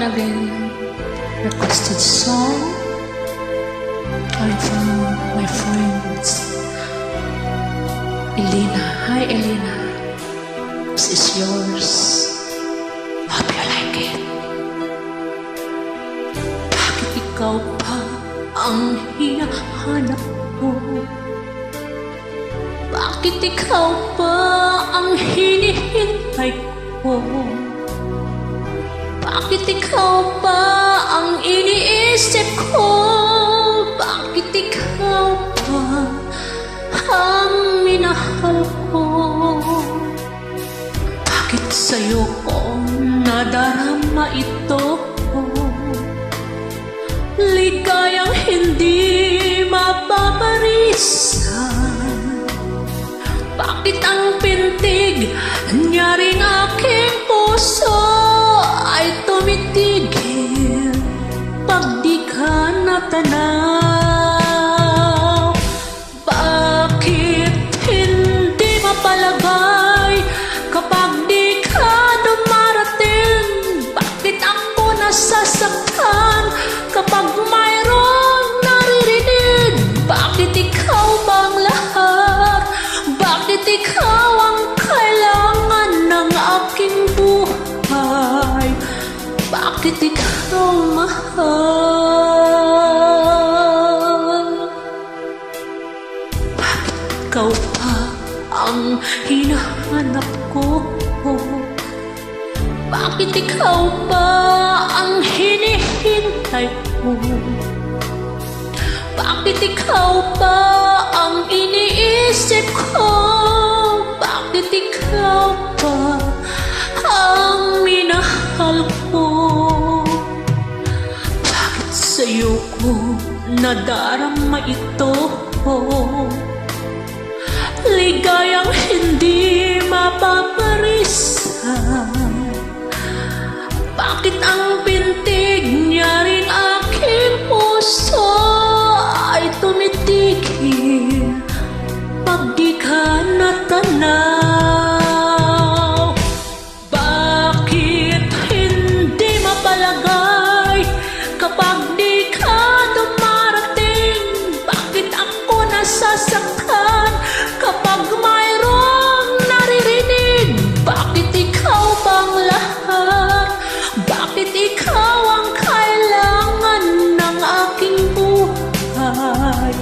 and again requested song coming from my friends Elena. Hi Elena, this is yours. Hope you like it. Bakit ikaw pa ang hinahanap ko? Bakit ikaw pa ang hinihintay ko? Bakit ikaw pa ang iniisip ko? Bakit ikaw pa ang minahal ko? Bakit sa'yo ko nadarama ito? Ligayang hindi mapaparisan. Bakit ang pintig niya ring aking puso ay tumitigil pag di ka natanaw? Bakit hindi mapalagay kapag di ka dumarating? Bakit ako nasasaktan kapag mayroong naririnig? Bakit ikaw bang lahat? Bakit ikaw ang kailangan ng aking buhay? Bakit ikaw mahal? Bakit ikaw pa ang hinahanap ko? Bakit ikaw pa ang hinihintay ko? Bakit ikaw pa ang iniisip ko? Bakit ikaw pa ang minahal ko? Bakit sa'yo ko nadarama ito? Ligayang hindi mapaparisan. Bakit ang pintig niya ring aking puso ay tumitigil pag di ka natanaw? Bakit hindi mapalagay kapag di ka dumarating? Bakit ako nasasaktan kapag mayroong naririnig? Bakit ikaw bang lahat? Bakit ikaw ang kailangan ng aking buhay?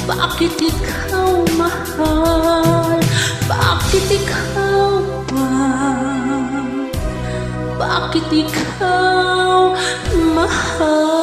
Bakit ikaw mahal? Bakit ikaw pa? Bakit ikaw mahal?